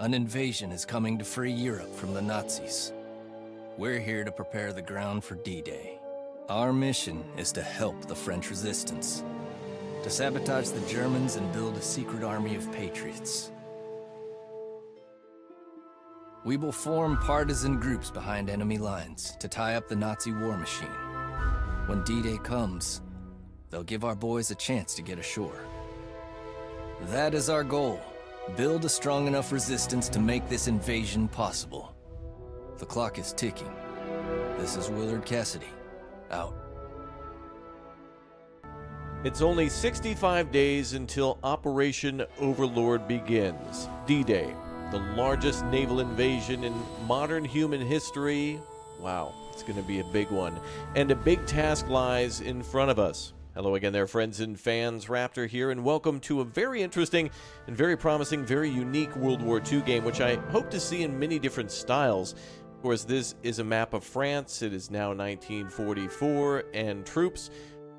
An invasion is coming to free Europe from the Nazis. We're here to prepare the ground for D-Day. Our mission is to help the French resistance, to sabotage the Germans and build a secret army of patriots. We will form partisan groups behind enemy lines to tie up the Nazi war machine. When D-Day comes, they'll give our boys a chance to get ashore. That is our goal. Build a strong enough resistance to make this invasion possible. The clock is ticking. This is Willard Cassidy, out. It's only 65 days until Operation Overlord begins. D-Day, the largest naval invasion in modern human history. Wow, it's going to be a big one. And a big task lies in front of us. Hello again there, friends and fans. Raptor here, and welcome to a very interesting and very promising, very unique World War II game, which I hope to see in many different styles. Of course, this is a map of France. It is now 1944, and troops,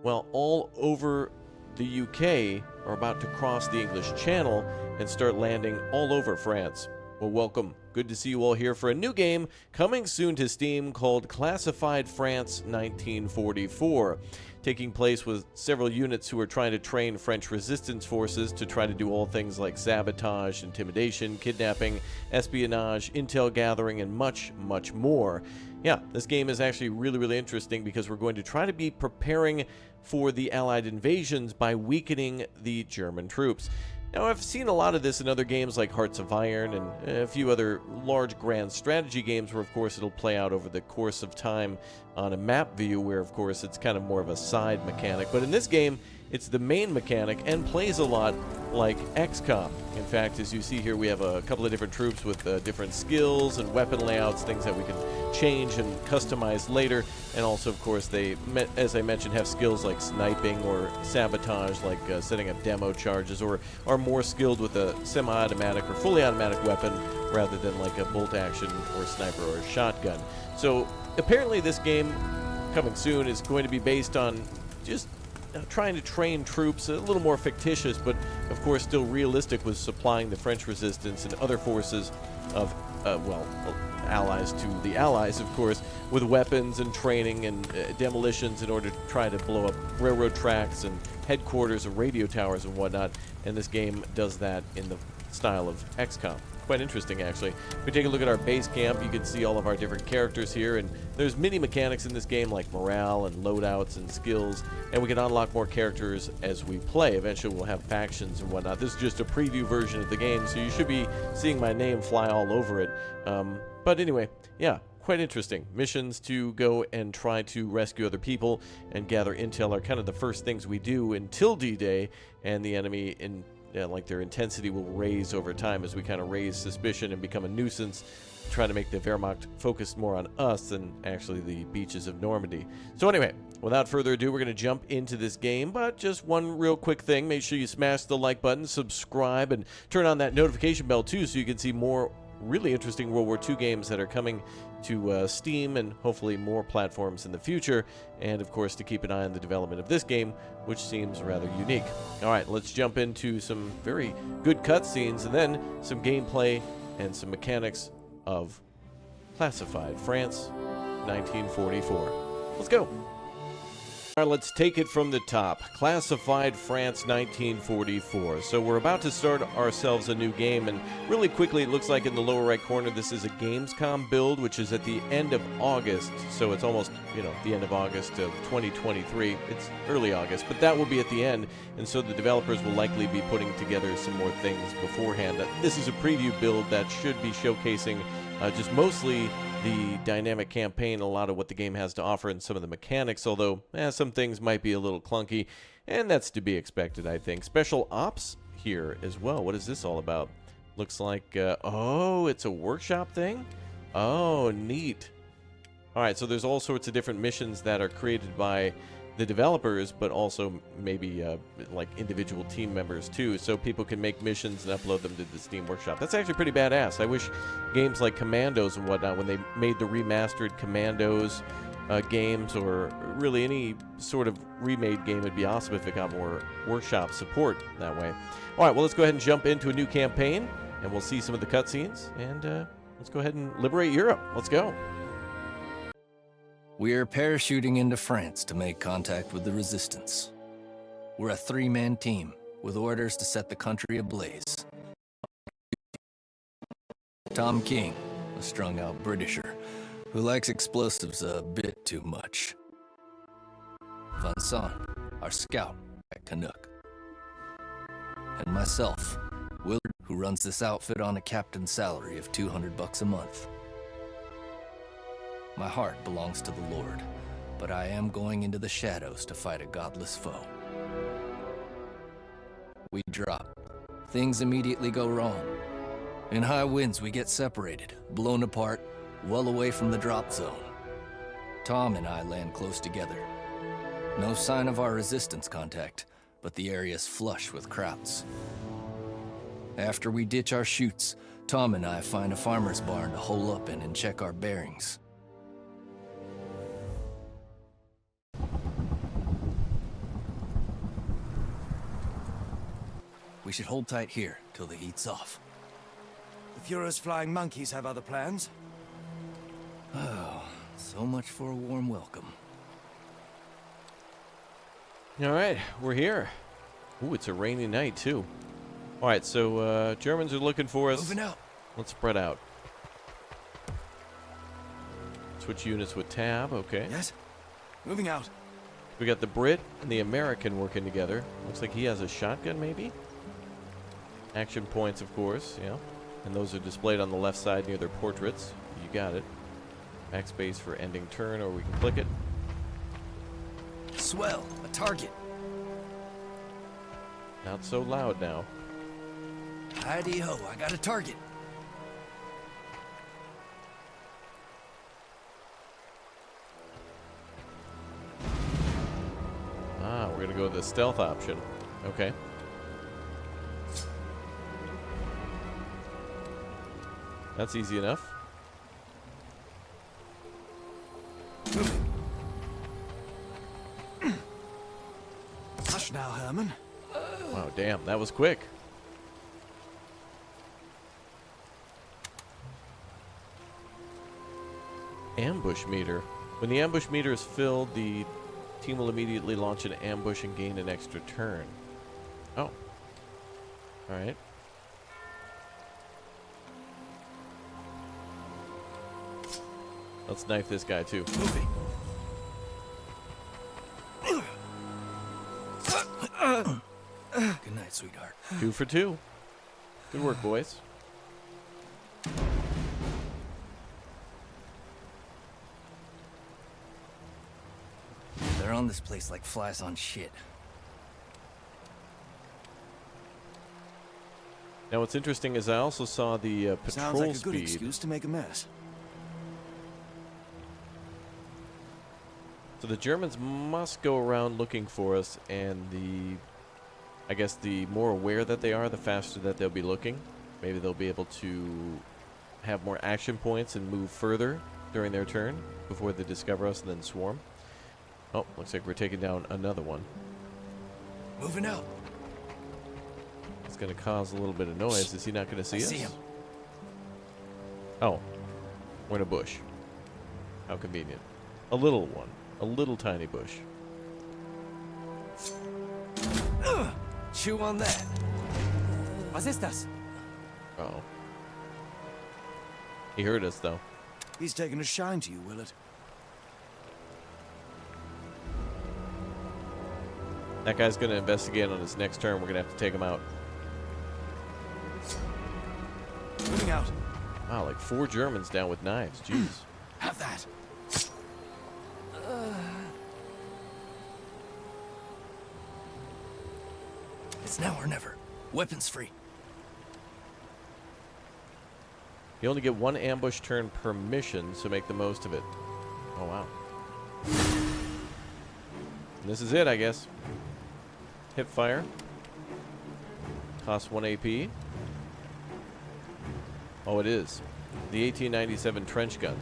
well, all over the UK are about to cross the English Channel and start landing all over France. Well, welcome. Good to see you all here for a new game coming soon to Steam called Classified France 1944, taking place with several units who are trying to train French resistance forces to try to do all things like sabotage, intimidation, kidnapping, espionage, intel gathering, and much, much more. Yeah, this game is actually really, really interesting because we're going to try to be preparing for the Allied invasions by weakening the German troops. Now, I've seen a lot of this in other games like Hearts of Iron and a few other large grand strategy games where, of course, it'll play out over the course of time on a map view where, of course, it's kind of more of a side mechanic. But in this game, it's the main mechanic and plays a lot like XCOM. In fact, as you see here, we have a couple of different troops with different skills and weapon layouts, things that we can change and customize later. And also, of course, they, as I mentioned, have skills like sniping or sabotage, like setting up demo charges, or are more skilled with a semi-automatic or fully automatic weapon rather than like a bolt action or sniper or a shotgun. So apparently this game coming soon is going to be based on just trying to train troops, a little more fictitious, but of course still realistic, with supplying the French resistance and other forces of, well, allies to the Allies, of course, with weapons and training and demolitions in order to try to blow up railroad tracks and headquarters and radio towers and whatnot. And this game does that in the style of XCOM. Quite interesting, actually. If we take a look at our base camp, you can see all of our different characters here, and there's many mechanics in this game like morale and loadouts and skills, and we can unlock more characters as we play. Eventually we'll have factions and whatnot. This is just a preview version of the game, so you should be seeing my name fly all over it. But anyway, yeah, quite interesting. Missions to go and try to rescue other people and gather intel are kind of the first things we do until D-Day, and the enemy like their intensity will raise over time as we kind of raise suspicion and become a nuisance, trying to make the Wehrmacht focus more on us than actually the beaches of Normandy. So anyway, without further ado, we're going to jump into this game, but just one real quick thing. Make sure you smash the like button, subscribe, and turn on that notification bell too so you can see more really interesting World War II games that are coming to Steam and hopefully more platforms in the future, and of course to keep an eye on the development of this game, which seems rather unique. Alright, let's jump into some very good cutscenes and then some gameplay and some mechanics of Classified France 1944. Let's go! Alright, let's take it from the top. Classified France 1944. So we're about to start ourselves a new game, and really quickly it looks like in the lower right corner this is a Gamescom build, which is at the end of August. So it's almost, you know, the end of August of 2023. It's early August, but that will be at the end, and so the developers will likely be putting together some more things beforehand. This is a preview build that should be showcasing just mostly the dynamic campaign, a lot of what the game has to offer, and some of the mechanics, although some things might be a little clunky, and that's to be expected, I think. Special ops here as well. What is this all about? Looks like, oh, it's a workshop thing? Oh, neat. Alright, so there's all sorts of different missions that are created by the developers, but also maybe like individual team members too, so people can make missions and upload them to the Steam Workshop. That's actually pretty badass. I wish games like Commandos and whatnot, when they made the remastered Commandos games, or really any sort of remade game, it'd be awesome if it got more workshop support that way. Alright, well, let's go ahead and jump into a new campaign, and we'll see some of the cutscenes, and let's go ahead and liberate Europe. Let's go. We're parachuting into France to make contact with the Resistance. We're a three-man team with orders to set the country ablaze. Tom King, a strung-out Britisher who likes explosives a bit too much. Vincent, our scout at Canuck. And myself, Willard, who runs this outfit on a captain's salary of $200 a month. My heart belongs to the Lord, but I am going into the shadows to fight a godless foe. We drop. Things immediately go wrong. In high winds, we get separated, blown apart, well away from the drop zone. Tom and I land close together. No sign of our resistance contact, but the area's flush with Krauts. After we ditch our chutes, Tom and I find a farmer's barn to hole up in and check our bearings. We should hold tight here till the heat's off. The Fuhrer's flying monkeys have other plans. Oh, so much for a warm welcome. All right, we're here. Ooh, it's a rainy night, too. All right, so Germans are looking for us. Moving out. Let's spread out. Switch units with tab, okay. Yes? Moving out. We got the Brit and the American working together. Looks like he has a shotgun, maybe? Action points, of course, yeah. And those are displayed on the left side near their portraits. You got it. Backspace for ending turn, or we can click it. Swell, a target. Not so loud now. Heidi-ho, I got a target. Ah, we're gonna go with the stealth option. Okay. That's easy enough. Hush now, Herman. Wow, damn, that was quick. Ambush meter. When the ambush meter is filled, the team will immediately launch an ambush and gain an extra turn. Oh. Alright. Let's knife this guy too. Moving. Good night, sweetheart. 2 for 2. Good work, boys. They're on this place like flies on shit. Now what's interesting is I also saw the patrol Sounds like a good speed. excuse to make a mess. So the Germans must go around looking for us, and I guess the more aware that they are, the faster that they'll be looking. Maybe they'll be able to have more action points and move further during their turn before they discover us and then swarm. Oh, looks like we're taking down another one. Moving out. It's going to cause a little bit of noise. Is he not going to see us? See him. Oh, we're in a bush. How convenient. A little one. A little tiny bush. Chew on that. Was ist das? Uh-oh. He heard us, though. He's taken a shine to you, Willard. That guy's going to investigate on his next turn. We're going to have to take him out. Moving out. Wow, like 4 Germans down with knives. Jeez. Have that. It's now or never. Weapons free. You only get 1 ambush turn per mission, so make the most of it. Oh, wow. And this is it, I guess. Hip fire. Costs 1 AP. Oh, it is. The 1897 trench gun.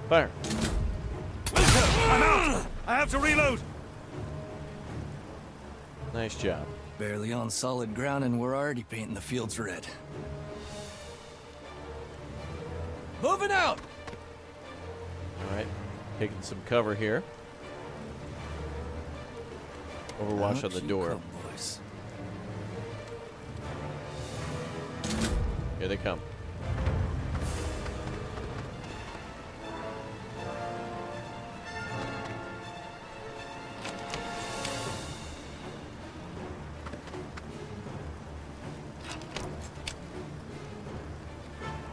Fire. I'm out! I have to reload! Nice job. Barely on solid ground and we're already painting the fields red. Moving out! All right, taking some cover here. Overwatch on the door. Come, boys. Here they come.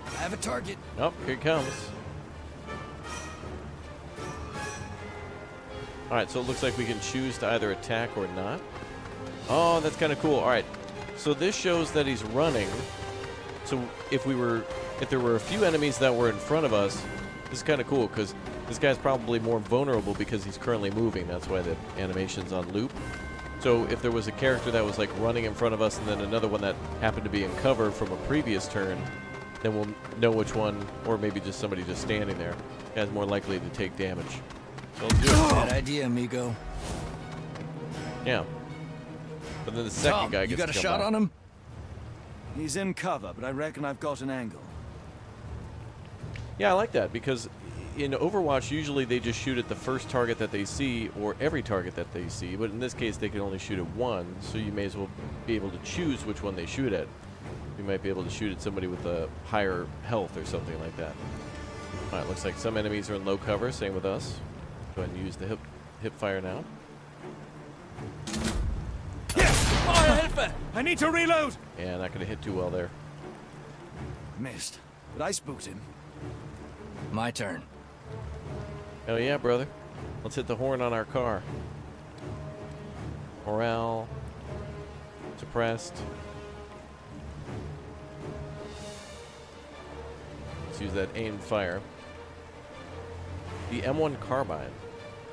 I have a target. Oh, here it comes. All right, so it looks like we can choose to either attack or not. Oh, that's kind of cool. All right, so this shows that he's running. So if there were a few enemies that were in front of us, this is kind of cool because this guy's probably more vulnerable because he's currently moving. That's why the animation's on loop. So if there was a character that was like running in front of us and then another one that happened to be in cover from a previous turn, then we'll know which one, or maybe just somebody just standing there, is more likely to take damage. So let's do it. Bad idea, amigo. Yeah. But then the second Tom, guy gets you got a to come shot by. on him? He's in cover, but I reckon I've got an angle. Yeah, I like that because in Overwatch, usually they just shoot at the first target that they see or every target that they see, but in this case, they can only shoot at one, so you may as well be able to choose which one they shoot at. You might be able to shoot at somebody with a higher health or something like that. All right, looks like some enemies are in low cover, same with us. Go ahead and use the hip fire now. Yes! I need to reload! Yeah, not going to hit too well there. Missed, but I spooked him. My turn. Hell yeah, brother. Let's hit the horn on our car. Morale. Suppressed. Let's use that aimed fire. The M1 carbine.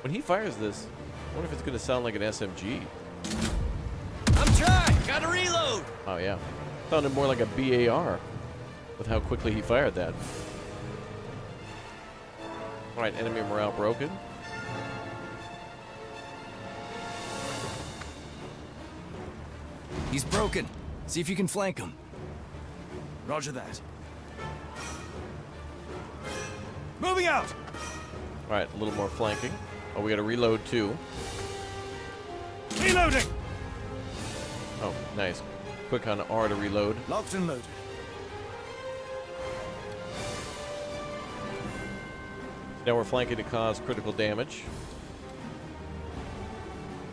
When he fires this, I wonder if it's going to sound like an SMG. I'm trying! Gotta reload! Oh, yeah. Sounded more like a BAR with how quickly he fired that. All right, enemy morale broken. He's broken. See if you can flank him. Roger that. Moving out! All right, a little more flanking. Oh, we got to reload too. Reloading! Oh, nice. Quick on R to reload. Locked and loaded. Now we're flanking to cause critical damage.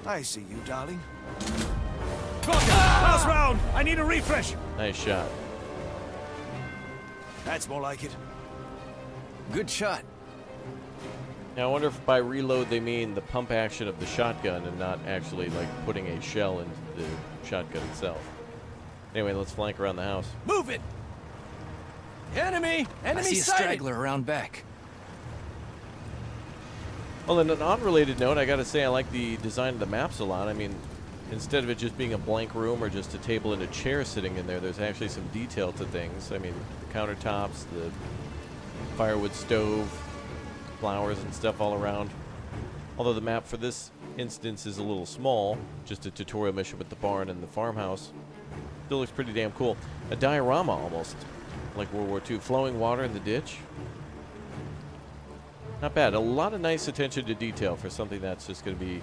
I see you, darling. Got him! Last round! I need a refresh! Nice shot. That's more like it. Good shot. Now I wonder if by reload they mean the pump action of the shotgun and not actually like putting a shell into the shotgun itself. Anyway, let's flank around the house. Move it! Enemy! Enemy I see a sighted! straggler around back. Well, on an unrelated note, I gotta say I like the design of the maps a lot. I mean, instead of it just being a blank room or just a table and a chair sitting in there, there's actually some detail to things. I mean, the countertops, the firewood stove, flowers and stuff all around. Although the map for this instance is a little small, just a tutorial mission with the barn and the farmhouse, still looks pretty damn cool. A diorama almost, like World War II. Flowing water in the ditch. Not bad. A lot of nice attention to detail for something that's just going to be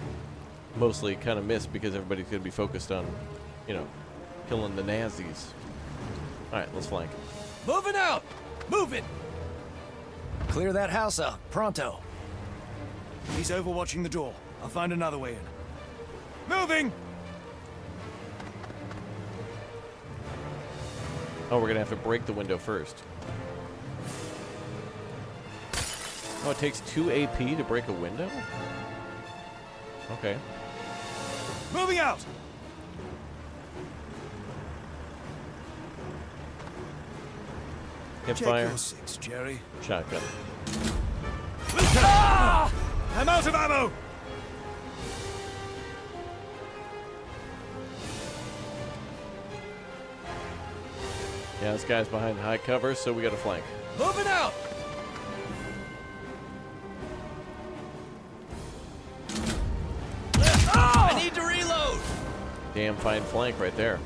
mostly kind of missed because everybody's going to be focused on, you know, killing the Nazis. All right, let's flank. Moving out! Move it! Clear that house out, pronto. He's overwatching the door. I'll find another way in. Moving! Oh, we're going to have to break the window first. Oh, it takes 2 AP to break a window? Okay. Moving out! Hip Check fire. your six, Jerry. Shotgun. Ah! I'm out of ammo! Yeah, this guy's behind high cover, so we got to flank. Moving out! I need to reload! Damn fine flank right there.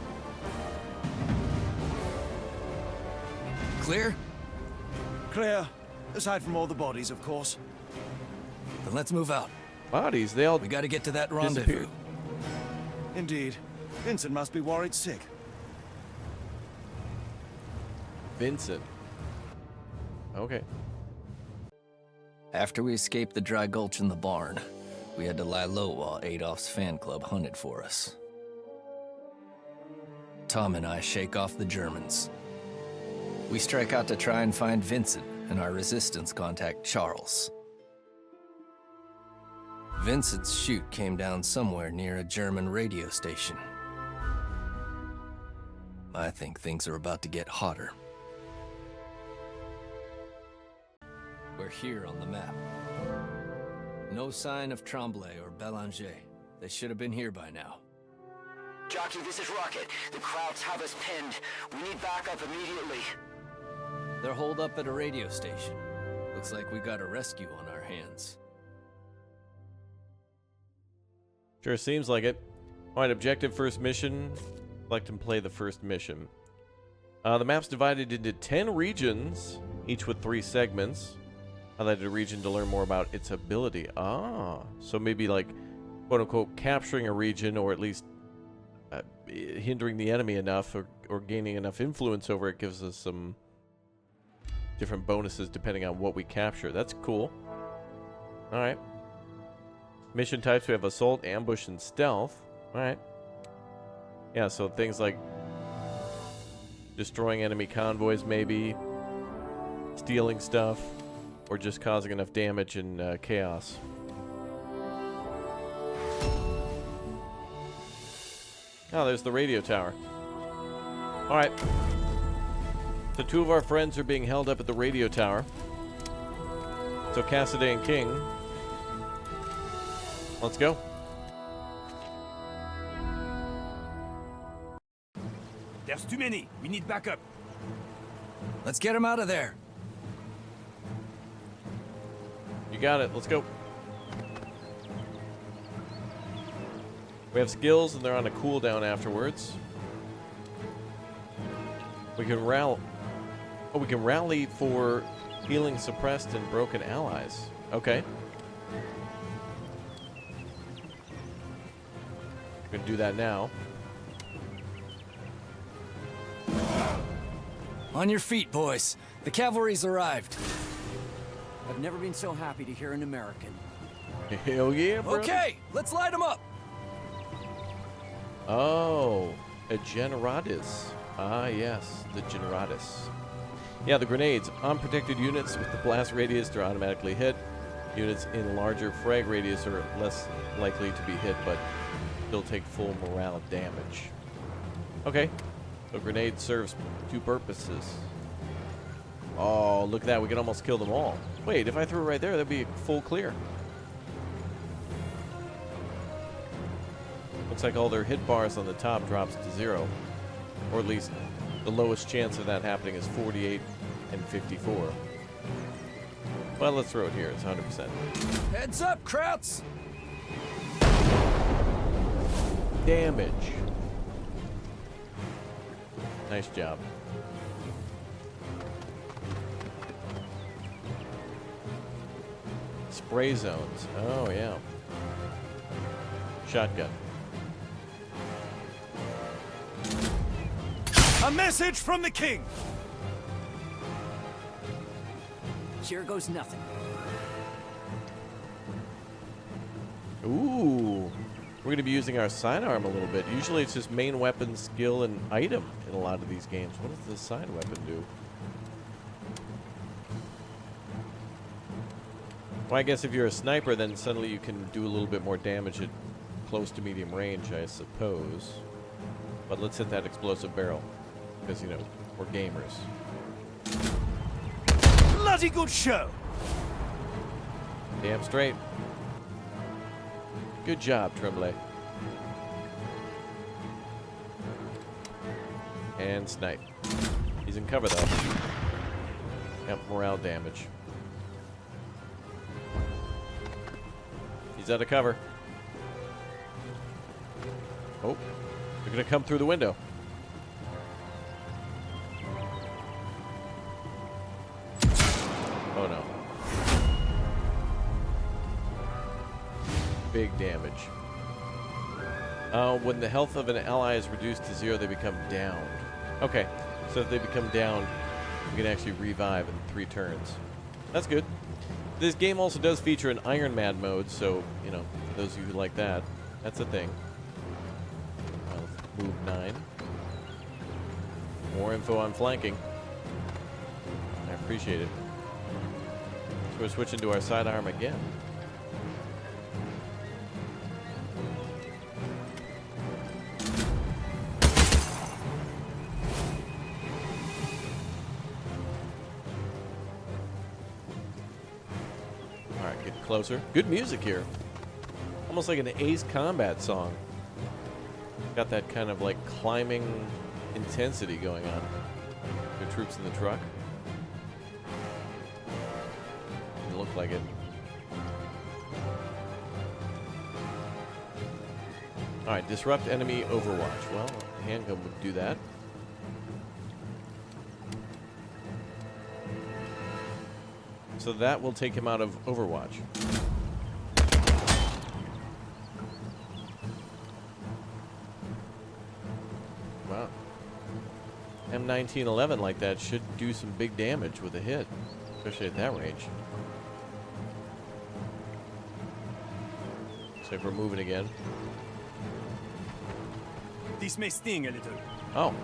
Clear? Clear. Aside from all the bodies, of course. Then let's move out. Bodies, they all We gotta get to that rendezvous. disappeared. Indeed. Vincent must be worried sick. Vincent. Okay. After we escaped the dry gulch in the barn, we had to lie low while Adolf's fan club hunted for us. Tom and I shake off the Germans. We strike out to try and find Vincent, and our resistance contact Charles. Vincent's chute came down somewhere near a German radio station. I think things are about to get hotter. We're here on the map. No sign of Tremblay or Bélanger. They should have been here by now. Jockey, this is Rocket. The Krauts have us pinned. We need backup immediately. They're holed up at a radio station. Looks like we got a rescue on our hands. Sure seems like it. Alright, objective first mission. Select and play the first mission. The map's divided into 10 regions, each with 3 segments. Highlighted a region to learn more about its ability. Ah, so maybe like, quote-unquote, capturing a region, or at least hindering the enemy enough, or gaining enough influence over it gives us some different bonuses depending on what we capture. That's cool. Alright. Mission types, we have assault, ambush, and stealth. Alright. Yeah, so things like destroying enemy convoys, maybe stealing stuff, or just causing enough damage and chaos. Oh, there's the radio tower. Alright. So 2 of our friends are being held up at the radio tower. So Cassidy and King. Let's go. There's too many. We need backup. Let's get him out of there. You got it. Let's go. We have skills, and they're on a cooldown afterwards. We can rally. Oh, we can rally for healing suppressed and broken allies. Okay. We're gonna do that now. On your feet, boys. The cavalry's arrived. I've never been so happy to hear an American. Hell yeah, bro. Okay, let's light them up. Oh, a Generatus. Ah, yes, the Generatus. Yeah, the grenades. Unprotected units with the blast radius, they're automatically hit. Units in larger frag radius are less likely to be hit, but still take full morale damage. Okay, so grenade serves 2 purposes. Oh, look at that. We can almost kill them all. Wait, if I threw it right there, that'd be full clear. Looks like all their hit bars on the top drops to 0. Or at least the lowest chance of that happening is 48 and 54. Well, let's throw it here. It's 100%. Heads up, Krauts! Damage. Nice job. Spray zones. Oh, yeah. Shotgun. A message from the king! Here goes nothing. Ooh. We're going to be using our sidearm a little bit. Usually it's just main weapon, skill, and item in a lot of these games. What does the side weapon do? Well, I guess if you're a sniper, then suddenly you can do a little bit more damage at close to medium range, I suppose. But let's hit that explosive barrel. Because, you know, we're gamers. Bloody good show! Damn straight. Good job, Tremblay. And snipe. He's in cover, though. Yep, morale damage. He's out of cover. Oh, they're gonna come through the window. Oh no. Big damage. When the health of an ally is reduced to 0, they become downed. Okay, so if they become downed, we can actually revive in 3 turns. That's good. This game also does feature an Iron Man mode, so, you know, for those of you who like that, that's a thing. Move 9. More info on flanking. I appreciate it. So we're switching to our sidearm again. Alright, get closer. Good music here. Almost like an Ace Combat song. Got that kind of like climbing intensity going on. The troops in the truck. Doesn't look like it. Alright, disrupt enemy overwatch. Well, a handgun would do that. So that will take him out of Overwatch. Wow. M1911 like that should do some big damage with a hit, especially at that range. Looks like we're moving again. This may sting a little. Oh.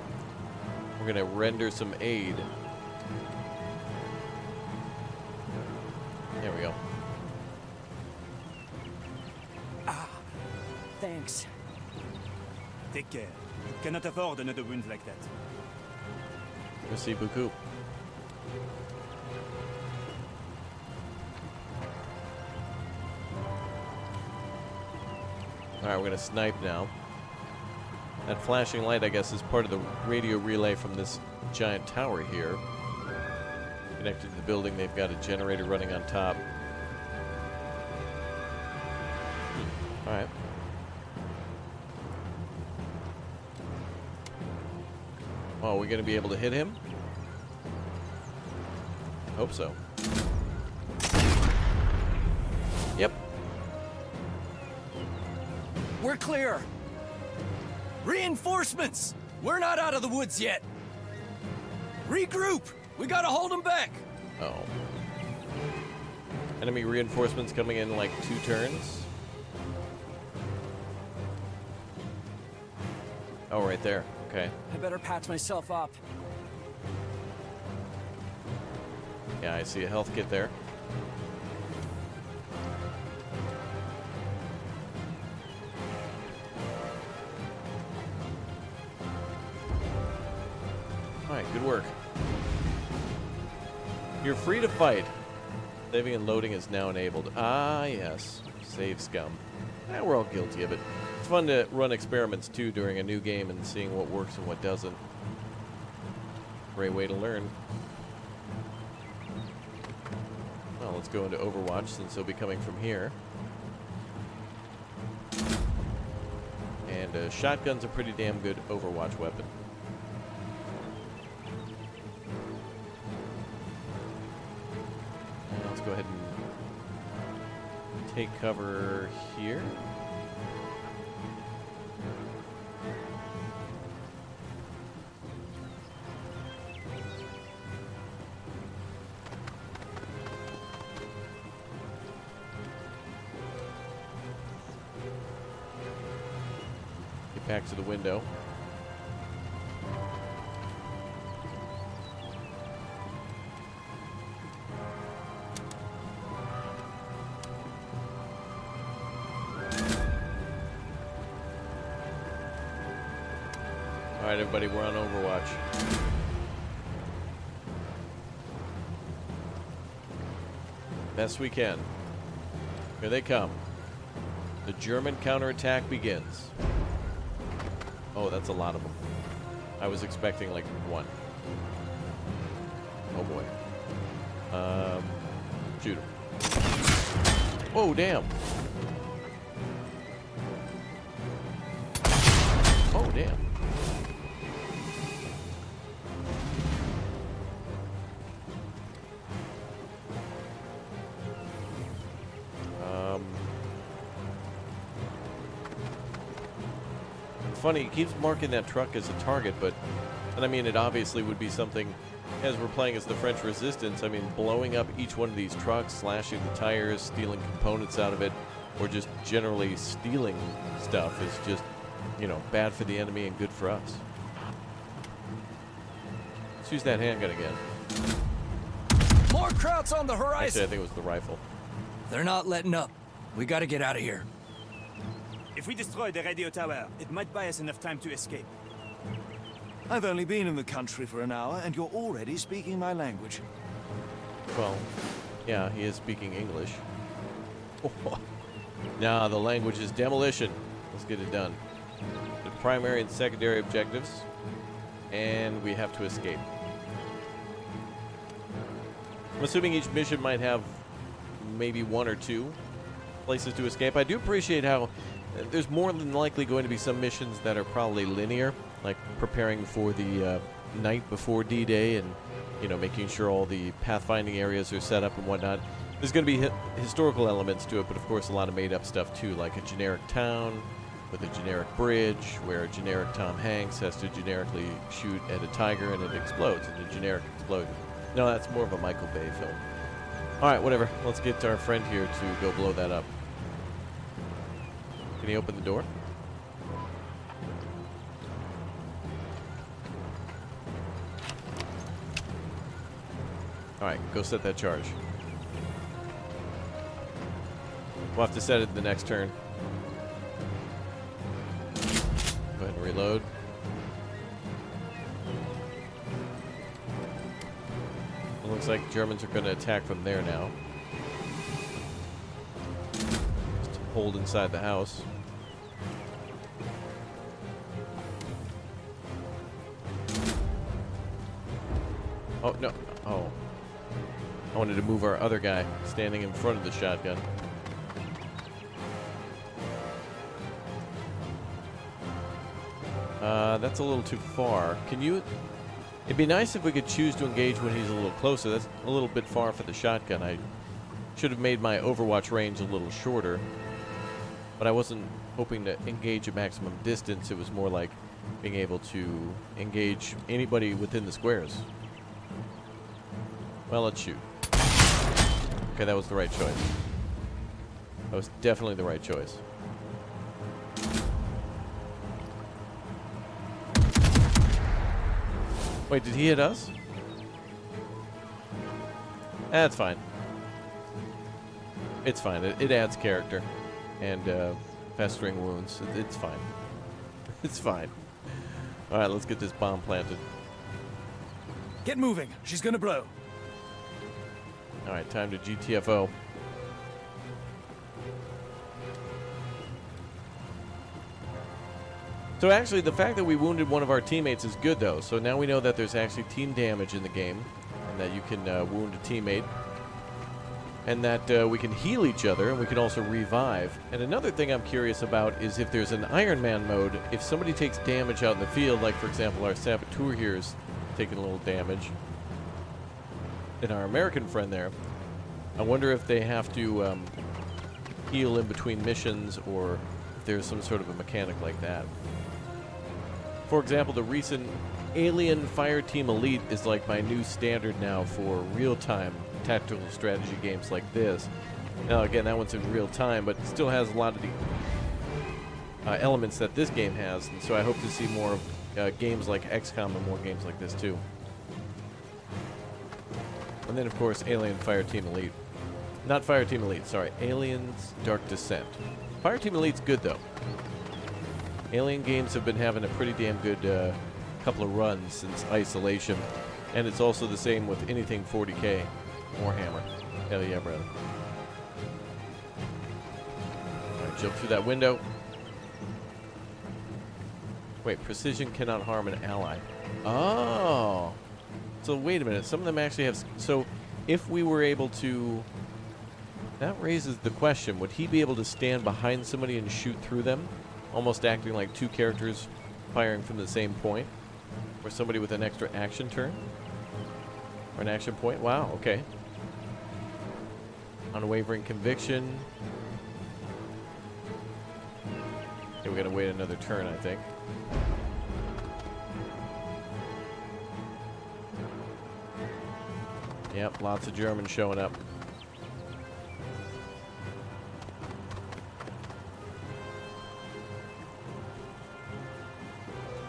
We're gonna render some aid. There we go. Thanks. Take care. Cannot afford another wound like that. Merci beaucoup. Alright, we're gonna snipe now. That flashing light, I guess, is part of the radio relay from this giant tower here. Connected to the building, they've got a generator running on top. Alright. Oh, are we going to be able to hit him? Hope so. Yep. We're clear. Reinforcements! We're not out of the woods yet. Regroup! We gotta hold them back. Oh. Enemy reinforcements coming in like 2 turns. Oh, right there. Okay. I better patch myself up. Yeah, I see a health kit there. Alright, good work. You're free to fight. Saving and loading is now enabled. Ah, yes. Save scum. We're all guilty of it. It's fun to run experiments, too, during a new game and seeing what works and what doesn't. Great way to learn. Well, let's go into Overwatch, since they'll be coming from here. And shotgun's a pretty damn good Overwatch weapon. Let's go ahead and take cover here. Get back to the window. Alright, everybody, we're on Overwatch. Best we can. Here they come. The German counterattack begins. Oh, that's a lot of them. I was expecting like 1. Oh boy. Shoot him. Oh, damn. Oh, damn. funny. He keeps marking that truck as a target, but... And I mean, it obviously would be something... As we're playing as the French Resistance, I mean, blowing up each one of these trucks, slashing the tires, stealing components out of it, or just generally stealing stuff is just, you know, bad for the enemy and good for us. Let's use that handgun again. More Krauts on the Actually, horizon! I think it was the rifle. They're not letting up. We gotta get out of here. If we destroy the radio tower, it might buy us enough time to escape. I've only been in the country for an hour, and you're already speaking my language. Well, yeah, he is speaking English. Nah, the language is demolition. Let's get it done. The primary and secondary objectives, and we have to escape. I'm assuming each mission might have maybe 1 or 2 places to escape. I do appreciate how there's more than likely going to be some missions that are probably linear, like preparing for the night before D-Day and, you know, making sure all the pathfinding areas are set up and whatnot. There's going to be historical elements to it, but of course a lot of made-up stuff too, like a generic town with a generic bridge where a generic Tom Hanks has to generically shoot at a tiger and it explodes in a generic explosion. No, that's more of a Michael Bay film. All right, whatever. Let's get our friend here to go blow that up. Can he open the door? All right, go set that charge. We'll have to set it the next turn. Go ahead and reload. It looks like Germans are going to attack from there now. Just hold inside the house. Oh, no. Oh. I wanted to move our other guy standing in front of the shotgun. That's a little too far. Can you... It'd be nice if we could choose to engage when he's a little closer. That's a little bit far for the shotgun. I should have made my Overwatch range a little shorter. But I wasn't hoping to engage at maximum distance. It was more like being able to engage anybody within the squares. Well, let's shoot. Okay, that was the right choice. That was definitely the right choice. Wait, did he hit us? That's fine. It's fine. It adds character. And festering wounds. It's fine. It's fine. Alright, let's get this bomb planted. Get moving. She's gonna blow. Alright, time to GTFO. So actually, the fact that we wounded one of our teammates is good, though. So now we know that there's actually team damage in the game, and that you can wound a teammate, and that we can heal each other, and we can also revive. And another thing I'm curious about is if there's an Iron Man mode, if somebody takes damage out in the field, like, for example, our saboteur here is taking a little damage, and our American friend there, I wonder if they have to heal in between missions, or if there's some sort of a mechanic like that. For example, the recent Alien Fireteam Elite is like my new standard now for real-time tactical strategy games like this. Now, again, that one's in real time, but it still has a lot of the elements that this game has, and so I hope to see more of games like XCOM and more games like this, too. And then, of course, Alien Fireteam Elite. Not Fireteam Elite, sorry. Aliens Dark Descent. Fireteam Elite's good, though. Alien games have been having a pretty damn good couple of runs since Isolation. And it's also the same with anything 40K. Warhammer. Hell yeah, brother. Alright, jump through that window. Wait, precision cannot harm an ally. Oh! So wait a minute, some of them actually have... So, if we were able to... That raises the question, would he be able to stand behind somebody and shoot through them? Almost acting like two characters firing from the same point? Or somebody with an extra action turn? Or an action point? Wow, okay. Unwavering conviction. Okay, we gotta wait another turn, I think. Yep, lots of Germans showing up.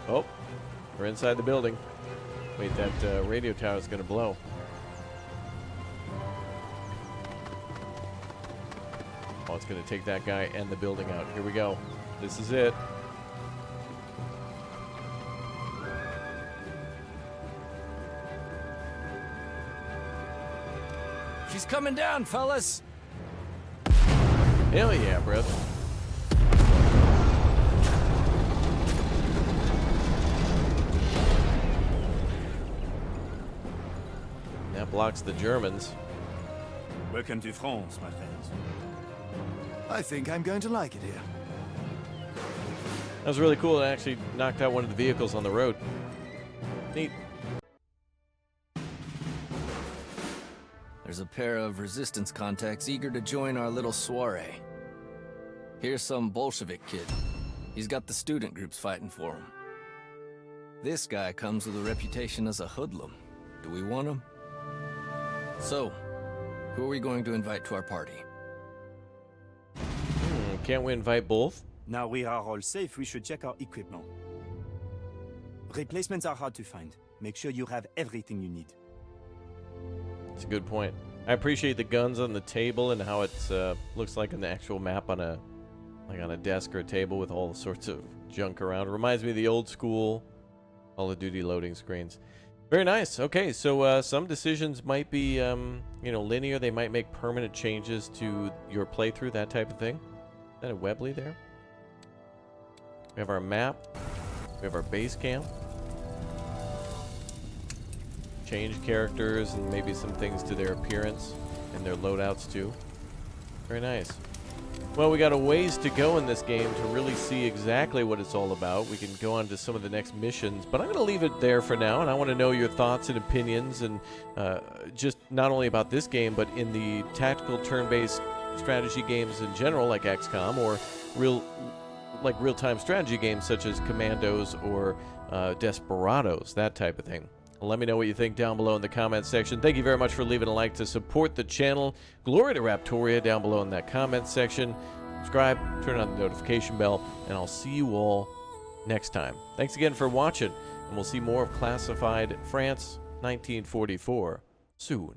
Oh, we're inside the building. Wait, that radio tower is gonna blow. Oh, it's gonna take that guy and the building out. Here we go. This is it. She's coming down, fellas. Hell yeah, brother. That blocks the Germans. Welcome to France, my friends. I think I'm going to like it here. That was really cool. It actually knocked out one of the vehicles on the road. Neat. There's a pair of resistance contacts eager to join our little soiree. Here's some Bolshevik kid. He's got the student groups fighting for him. This guy comes with a reputation as a hoodlum. Do we want him? So, who are we going to invite to our party? Can't we invite both? Now we are all safe, we should check our equipment. Replacements are hard to find. Make sure you have everything you need. That's a good point. I appreciate the guns on the table and how it looks like on the actual map on a desk or a table with all sorts of junk around. It reminds me of the old school Call of Duty loading screens. Very nice. Okay, so some decisions might be linear. They might make permanent changes to your playthrough, that type of thing. Is that a Webley there? We have our map. We have our base camp. Change characters and maybe some things to their appearance and their loadouts too. Very nice. Well, we got a ways to go in this game to really see exactly what it's all about. We can go on to some of the next missions, but I'm going to leave it there for now, and I want to know your thoughts and opinions, and just not only about this game, but in the tactical turn-based strategy games in general, like XCOM, or real-time strategy games such as Commandos or Desperados, that type of thing. Let me know what you think down below in the comments section. Thank you very much for leaving a like to support the channel. Glory to Raptoria down below in that comments section. Subscribe, turn on the notification bell, and I'll see you all next time. Thanks again for watching, and we'll see more of Classified France 1944 soon.